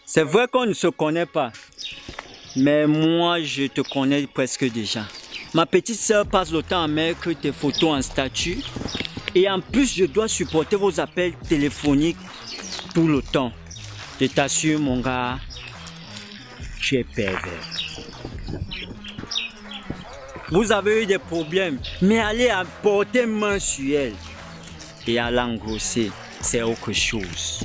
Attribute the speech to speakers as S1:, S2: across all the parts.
S1: C'est vrai qu'on ne se connaît pas, mais moi je te connais presque déjà. Ma petite sœur passe le temps à mettre tes photos en statut et en plus je dois supporter vos appels téléphoniques tout le temps. Je t'assure mon gars, tu es pervers. Vous avez eu des problèmes, mais allez apporter main sur elle et à l'engrosser, c'est autre chose.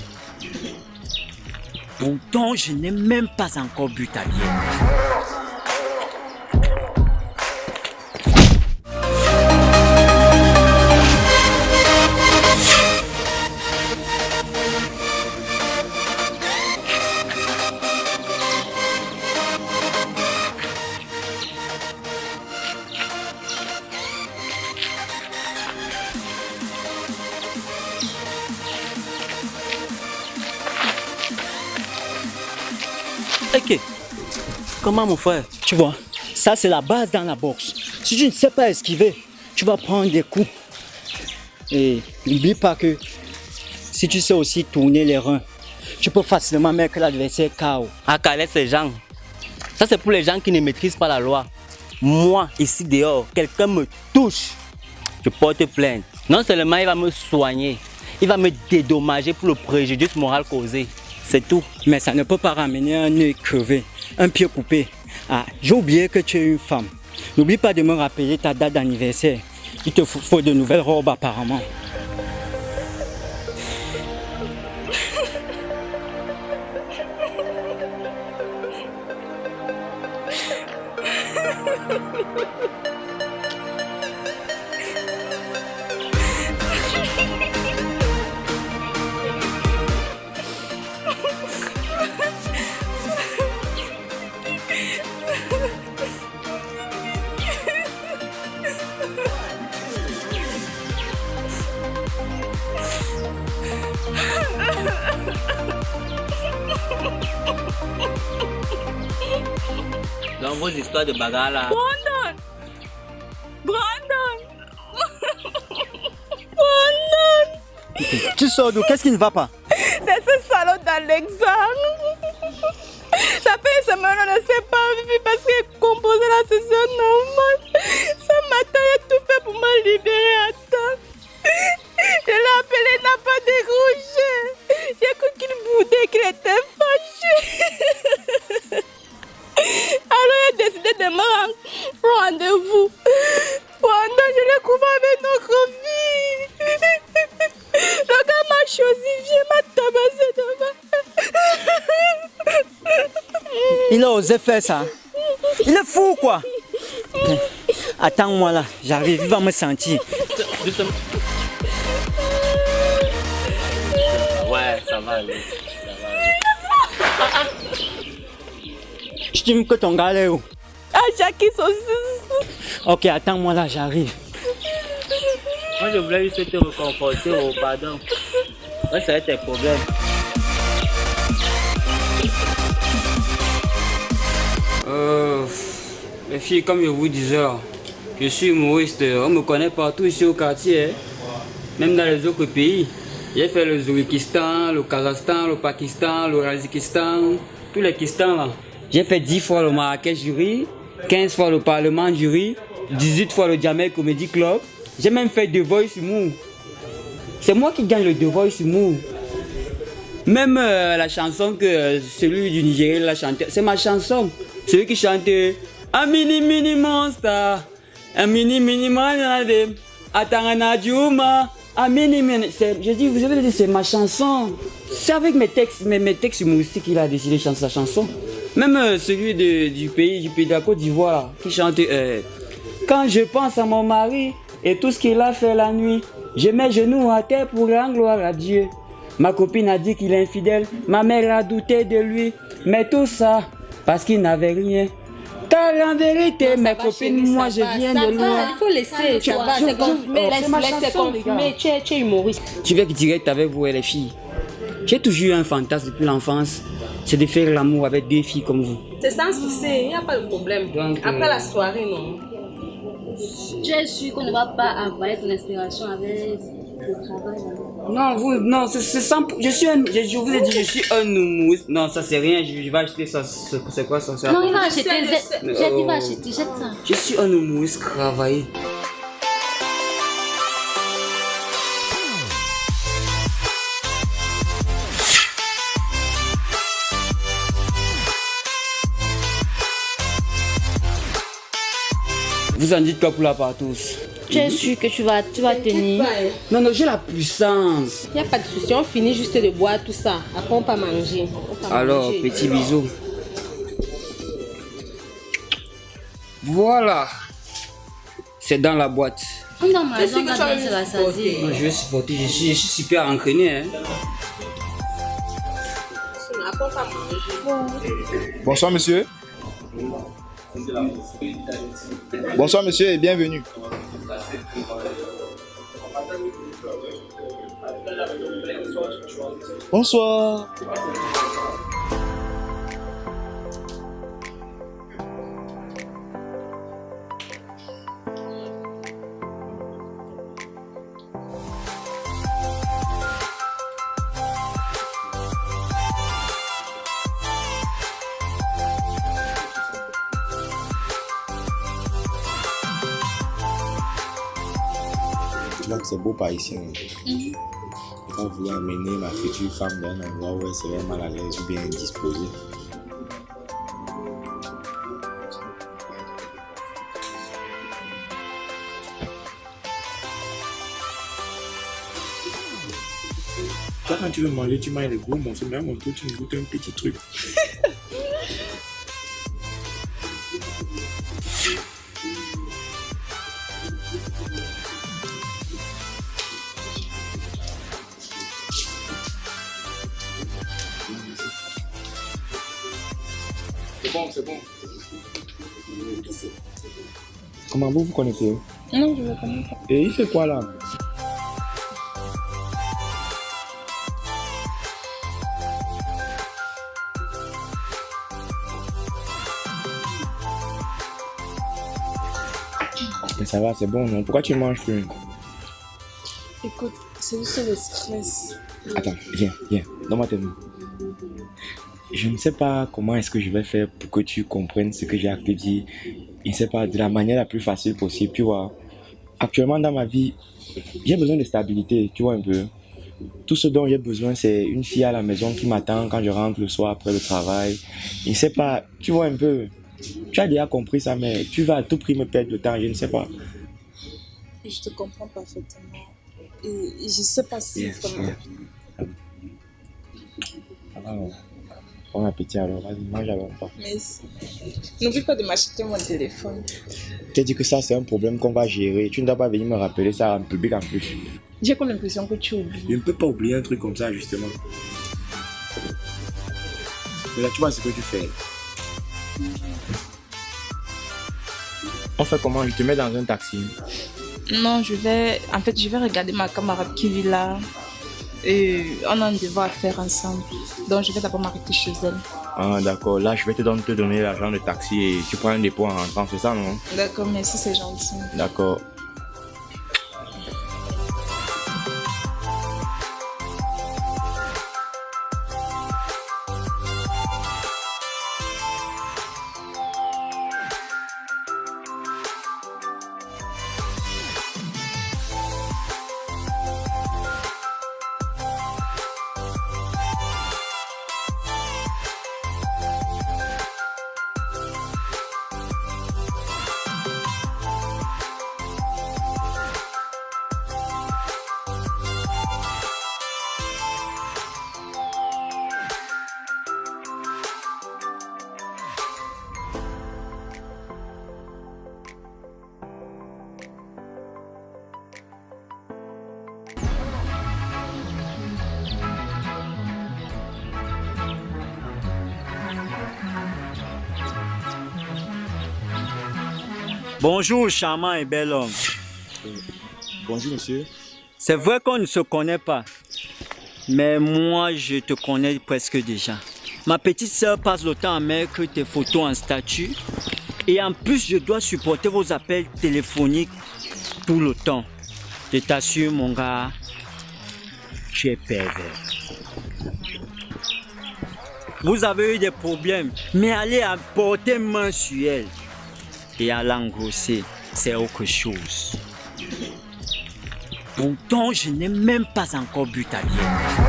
S1: Pourtant, je n'ai même pas encore bu ta bière.
S2: Ok. Comment mon frère?
S1: Tu vois, ça c'est la base dans la boxe. Si tu ne sais pas esquiver, tu vas prendre des coups. Et n'oublie pas que si tu sais aussi tourner les reins, tu peux facilement mettre l'adversaire KO.
S2: Ah, laisse ces gens. Ça c'est pour les gens qui ne maîtrisent pas la loi. Moi, ici dehors, quelqu'un me touche, je porte plainte. Non seulement il va me soigner, il va me dédommager pour le préjudice moral causé. C'est tout.
S1: Mais ça ne peut pas ramener un œil crevé, un pied coupé. Ah, j'ai oublié que tu es une femme. N'oublie pas de me rappeler ta date d'anniversaire. Il te faut de nouvelles robes apparemment.
S2: Dans vos histoires de bagarre là.
S3: Brandon!
S1: Tu sors d'où? Qu'est-ce qui ne va pas?
S3: C'est ce salaud d'Alexandre. Ça fait une semaine, on ne s'est pas vu parce qu'il composé la session normale. Ce matin, il a tout fait pour me libérer à temps. Je l'ai appelé, il n'a pas décroché. J'ai cru qu'il boudait, qu'il était fâché. Alors, il a décidé de me rendre rendez-vous. Pendant je l'ai couvert avec notre vie. Le gars m'a choisi, viens m'a tabassé devant.
S1: Il a osé faire ça. Il est fou quoi. Attends-moi là, j'arrive, il va me sentir.
S2: Justement. Ouais, ça va aller.
S1: Tu dis que ton gars est où?
S3: Ah, Jackie saucisse.
S1: Ok, attends-moi là, j'arrive.
S2: Moi je voulais juste te reconforter au pardon. Ouais, ça va être tes problèmes.
S4: Les filles, comme je vous disais, je suis humoriste, on me connaît partout ici au quartier, hein. Même dans les autres pays. J'ai fait le Zoukistan, le Kazakhstan, le Pakistan, le Razikistan, tous les Kistans là. J'ai fait 10 fois le Marrakech Jury, 15 fois le Parlement Jury, 18 fois le Jamel Comedy Club. J'ai même fait The Voice Humour. C'est moi qui gagne le The Voice Humour. Même la chanson que celui du Nigeria l'a chanté, c'est ma chanson. Celui qui chante un mini mini monster, un mini mini manade, Atangana Djouma, un mini mini. Je dis, vous avez dit, c'est ma chanson. C'est avec mes textes humoristiques qu'il a décidé de chanter sa chanson. Même celui du pays de la Côte d'Ivoire qui chante quand je pense à mon mari et tout ce qu'il a fait la nuit, je mets genoux à terre pour rendre gloire à Dieu. Ma copine a dit qu'il est infidèle, ma mère a douté de lui, mais tout ça parce qu'il n'avait rien. Car en vérité, mes copines, moi je viens de loin.
S3: Il faut laisser, c'est confirmé, laisse confirmer, tu es humoriste.
S4: Je vais être direct avec vous et les filles. J'ai toujours eu un fantasme depuis l'enfance, c'est de faire l'amour avec deux filles comme vous.
S3: C'est sans souci, il n'y a pas de problème.
S4: Donc,
S3: après la soirée, non.
S5: Tu es sûr qu'on ne va pas avaler ton inspiration avec
S4: Non, non, c'est 100. Je vous ai dit, je suis un humoriste. Non, ça c'est rien, je vais acheter ça. C'est quoi ça?
S5: Non, il va acheter. Il va acheter, jette ça.
S4: Je suis un humoriste travaillé. Vous en dites quoi pour la partouze?
S5: Tu es sûr que tu vas tenir?
S4: Non, non, j'ai la puissance.
S3: Il n'y a pas de souci, on finit juste de boire tout ça. Après, on peut manger.
S4: Alors, petit bisou. Voilà. C'est dans la boîte.
S5: On dans ma maison, on va bien se rassasier.
S4: Non, je vais supporter, je suis super entraîné. Hein.
S6: Bonsoir monsieur. Bonsoir monsieur et bienvenue. Bonsoir.
S7: Tu vois que c'est beau par ici. Hein? Et quand vous voulez amener ma future femme dans un endroit où elle serait mal à l'aise ou bien indisposée. Toi, quand tu veux manger, tu manges les gros morceaux, mais à mon tour, tu me goûtes un petit truc. C'est bon. Comment vous connaissez?
S3: Non, je ne le connais pas.
S7: Et il fait quoi là? Mais ça va, c'est bon, non? Pourquoi tu ne manges plus?
S3: Écoute, c'est juste le stress.
S7: Attends, viens, donne-moi tes mains. Je ne sais pas comment est-ce que je vais faire pour que tu comprennes ce que j'ai à te dire. Je ne sais pas, de la manière la plus facile possible, tu vois. Actuellement dans ma vie, j'ai besoin de stabilité, tu vois un peu. Tout ce dont j'ai besoin, c'est une fille à la maison qui m'attend quand je rentre le soir après le travail. Je ne sais pas, tu vois un peu. Tu as déjà compris ça, mais tu vas à tout prix me perdre le temps, je ne sais pas.
S3: Je te comprends parfaitement. Et je ne sais pas si vraiment...
S7: Bon appétit alors, vas-y, mange avant pas.
S3: Merci. N'oublie pas de m'acheter mon téléphone.
S7: Je t'ai dit que ça c'est un problème qu'on va gérer. Tu ne dois pas venir me rappeler ça en public en plus.
S3: J'ai comme l'impression que tu oublies.
S7: Je ne peux pas oublier un truc comme ça justement. Mais là tu vois ce que tu fais. On fait comment? Je te mets dans un taxi.
S3: Non, je vais regarder ma camarade qui vit là. Et on a un devoir à faire ensemble. Donc je vais d'abord m'arrêter chez elle.
S7: Ah d'accord, là je vais te donner l'argent de taxi et tu prends un dépôt en rentrant, c'est ça non?
S3: D'accord, merci, c'est gentil.
S7: D'accord.
S1: Bonjour, charmant et bel homme.
S7: Bonjour monsieur.
S1: C'est vrai qu'on ne se connaît pas, mais moi je te connais presque déjà. Ma petite sœur passe le temps à mettre tes photos en statut et en plus je dois supporter vos appels téléphoniques tout le temps. Je t'assure mon gars, Tu es pervers. Vous avez eu des problèmes, mais allez apporter main sur elle et à l'engrosser, c'est autre chose. Pourtant, je n'ai même pas encore bu ta bière.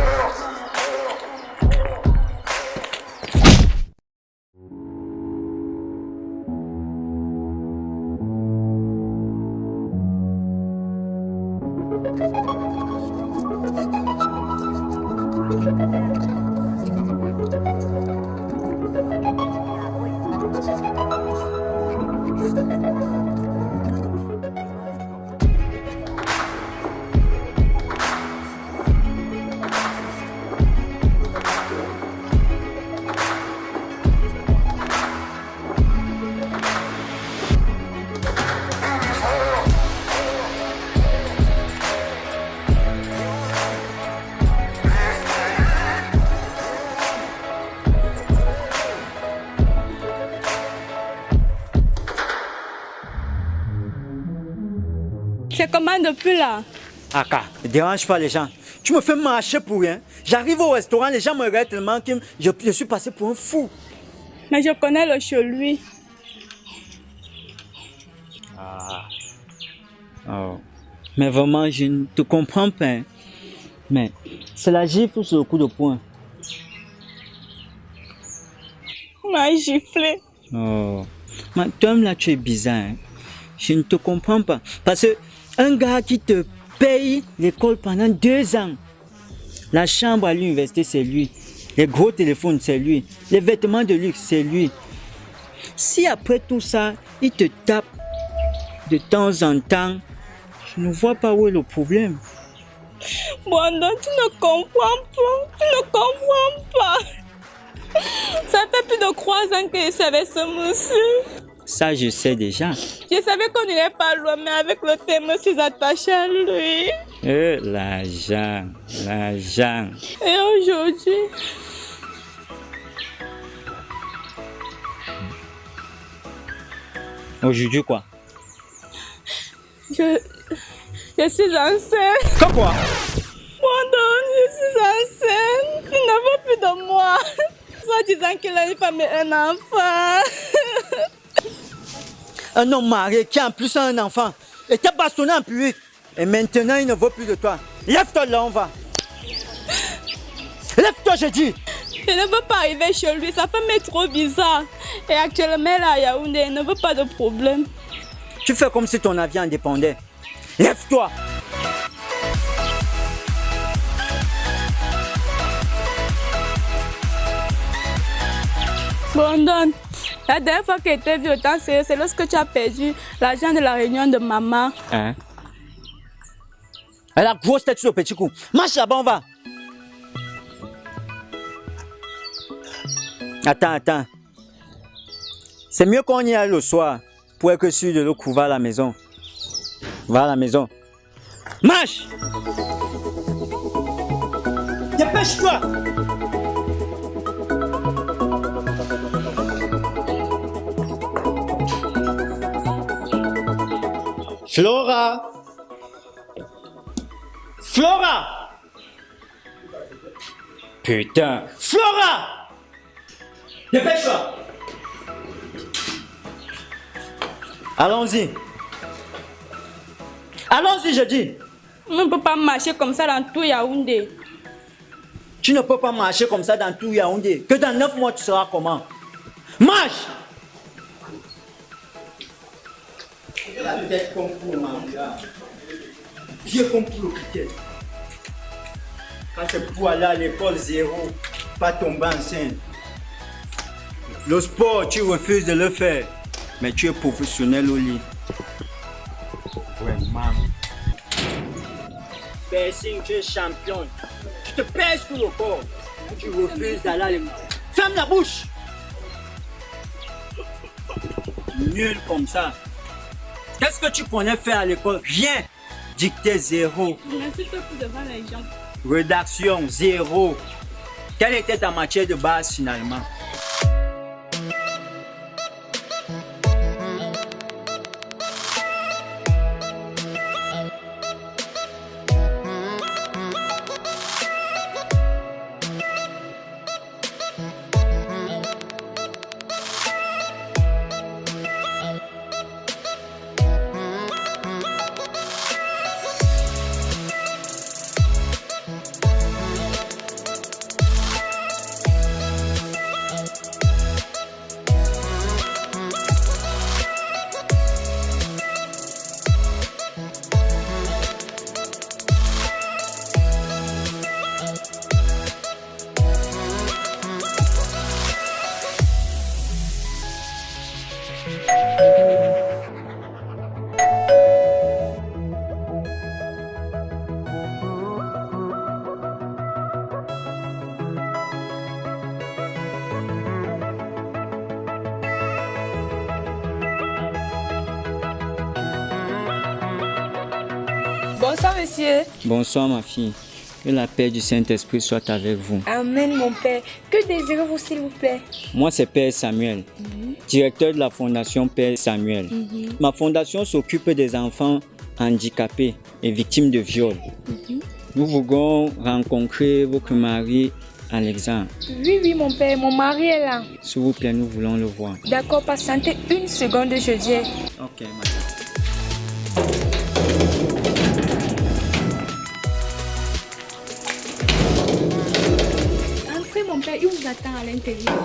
S3: C'est comment depuis là?
S1: Aka, ne dérange pas les gens. Tu me fais marcher pour rien. J'arrive au restaurant, les gens me regardent tellement que je suis passé pour un fou.
S3: Mais je connais le chez lui.
S1: Oh. Mais vraiment, je ne te comprends pas. Hein. Mais c'est la gifle sur le coup de poing.
S3: Il m'a giflé.
S1: Oh. Mais toi là, tu es bizarre. Hein. Je ne te comprends pas. Parce que un gars qui te paye l'école pendant 2 ans, la chambre à l'université, c'est lui. Les gros téléphones, c'est lui. Les vêtements de luxe, c'est lui. Si après tout ça, il te tape de temps en temps, je ne vois pas où est le problème.
S3: Bon, donc tu ne comprends pas. Tu ne comprends pas. Ça fait plus de 3 ans que je savais ce monsieur.
S1: Ça, je sais déjà.
S3: Je savais qu'on n'irait pas loin, mais avec le thème, je suis attachée à lui.
S1: L'argent, l'argent.
S3: Et aujourd'hui,
S1: Aujourd'hui quoi?
S3: je suis enceinte.
S1: Comme quoi?
S3: Bon, donc, je suis enceinte. Il ne veut plus de moi. Soit disant qu'il a une femme et un enfant.
S1: Un homme marié qui a en plus un enfant et t'a bastonné en public. Et maintenant, il ne veut plus de toi. Lève-toi là, on va. Lève-toi, je dis.
S3: Je ne veux pas arriver chez lui. Sa femme est trop bizarre. Et actuellement, là, à Yaoundé, il ne veut pas de problème.
S1: Tu fais comme si ton avion en dépendait. Lève-toi.
S3: Bon, donc, la dernière fois que j'étais vue autant sérieux, c'est lorsque tu as perdu l'argent de la réunion de maman.
S1: Hein? Elle a grosse tête sur le petit coup. Marche là-bas, on va. Attends. C'est mieux qu'on y aille le soir pour être sûr de le couvert à la maison. Va à la maison. Marche! Dépêche-toi! Flora! Flora! Putain! Flora! Dépêche-toi! Allons-y! Allons-y, je dis!
S3: On ne peut pas marcher comme ça dans tout Yaoundé.
S1: Tu ne peux pas marcher comme ça dans tout Yaoundé. Que dans 9 mois, tu seras comment? Marche! La tête comme pour manger. Pied comme pour le cricket. Quand c'est pour aller à l'école 0, pas tomber enceinte. Le sport, tu refuses de le faire. Mais tu es professionnel au lit. Vraiment. Piercing, tu es champion. Tu te pèses tout le corps. Tu refuses d'aller à l'école. Ferme la bouche. Nul comme ça. Qu'est-ce que tu connais faire à l'école? Rien. Dictée 0.
S3: Merci beaucoup devant les gens.
S1: Rédaction 0. Quelle était ta matière de base finalement?
S3: Bonsoir, monsieur.
S1: Bonsoir ma fille. Que la paix du Saint-Esprit soit avec vous.
S3: Amen, mon père. Que désirez-vous, s'il vous plaît?
S1: Moi, c'est Père Samuel, directeur de la fondation Père Samuel. Ma fondation s'occupe des enfants handicapés et victimes de viol. Nous voulons rencontrer votre mari, Alexandre.
S3: Oui, mon père. Mon mari est là.
S1: S'il vous plaît, nous voulons le voir.
S3: D'accord, patientez une seconde, je viens.
S1: Ok, madame.
S3: Entrez, mon père. Il vous attend à l'intérieur.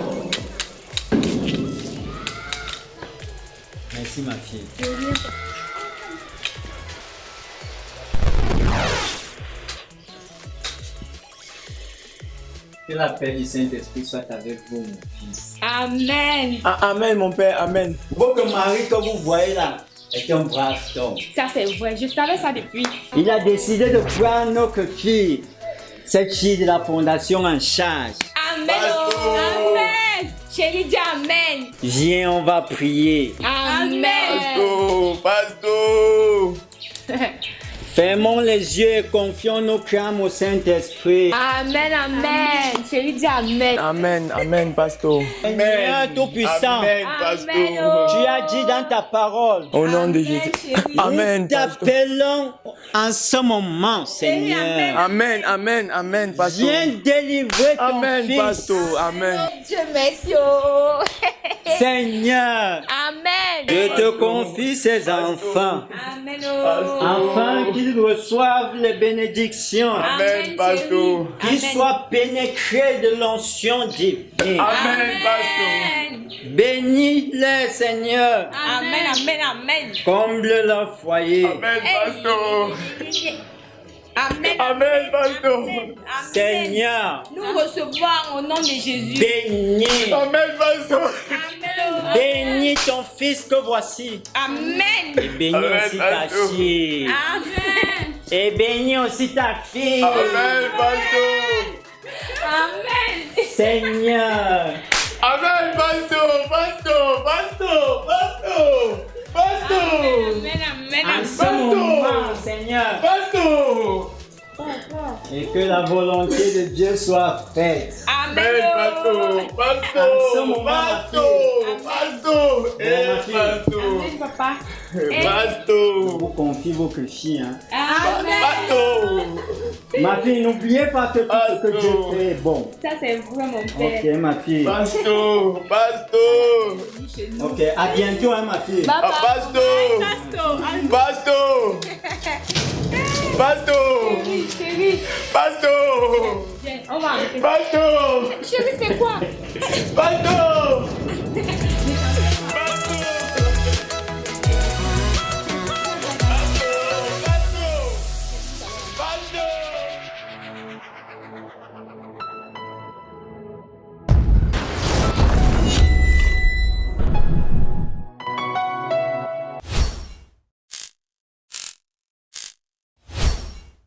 S1: Merci ma fille. Que la paix du Saint-Esprit soit avec vous, mon fils.
S3: Amen.
S6: Amen, mon père, amen.
S1: Votre mari que vous voyez là est un brave homme.
S3: Ça, c'est vrai. Je savais ça depuis.
S1: Il a décidé de prendre notre fille, cette fille de la fondation en charge.
S3: Amen. Amen. Chérie, dis amen.
S1: Viens, on va prier.
S3: Amen.
S6: Pasteur.
S1: Fermons les yeux et confions nos crames au Saint-Esprit.
S3: Amen, amen. Chérie, dis amen.
S6: Amen, amen, pasteur.
S1: Seigneur Tout-Puissant,
S6: Amen, pasteur.
S1: tu as dit dans ta parole,
S6: Au nom de Jésus. Amen,
S1: nous
S6: pasteur.
S1: t'appelons en ce moment, Seigneur.
S6: Amen, amen, amen, pasteur.
S1: Viens délivrer ton
S6: Amen,
S1: fils.
S6: pasteur. Amen.
S3: Dieu merci. Oh.
S1: Seigneur,
S3: Amen.
S1: je te confie ces enfants,
S3: Amen. Oh.
S1: afin qu'ils reçoivent les bénédictions,
S6: Amen, pasteur.
S1: qu'ils soient pénétrés de l'onction divine.
S6: Amen, pasteur.
S1: Bénis-les, Seigneur.
S3: Amen, amen, amen.
S1: Comble leur foyer.
S6: Amen, pasteur.
S3: Amen.
S6: Amen, pasteur.
S1: Seigneur,
S3: Nous recevons au nom de Jésus.
S1: bénis.
S6: Amen, pasteur.
S3: Amen.
S1: Bénis ton fils que voici.
S3: Amen.
S1: Et bénis
S6: Amen,
S1: aussi ta
S6: pasteur.
S1: fille.
S3: Amen.
S1: Et bénis aussi ta fille.
S6: Amen, pasteur.
S3: Amen.
S1: Seigneur,
S6: Amen, pasteur. Pasteur, pasteur, pasteur. Pasteur.
S3: Amen, amen,
S1: en ce moment, Seigneur,
S6: Pasteur.
S1: et que la volonté de Dieu soit faite.
S6: Amen,
S3: amen.
S6: pasteur. Pasteur.
S1: En ce moment,
S6: Pasteur. Pasteur.
S1: ma fille.
S6: Pasteur.
S3: Amen, papa.
S1: Je
S6: Pasteur.
S1: vous confie votre fille. Hein.
S3: Amen.
S6: Pasteur.
S1: Ma fille, n'oubliez pas que tout ce que Dieu
S6: Pasteur.
S1: fait est bon.
S3: Ça, c'est vrai, mon père.
S1: Ok, ma fille.
S6: Pasteur. Pasteur.
S1: Ok, à bientôt, hein, ma fille.
S3: Bye bye.
S6: Pasteur.
S3: Pasteur.
S6: Pasteur. Pasteur.
S3: Chérie,
S6: Pasteur.
S3: viens, on va arrêter.
S6: Pasteur.
S3: Chérie, c'est quoi?
S6: Pasteur.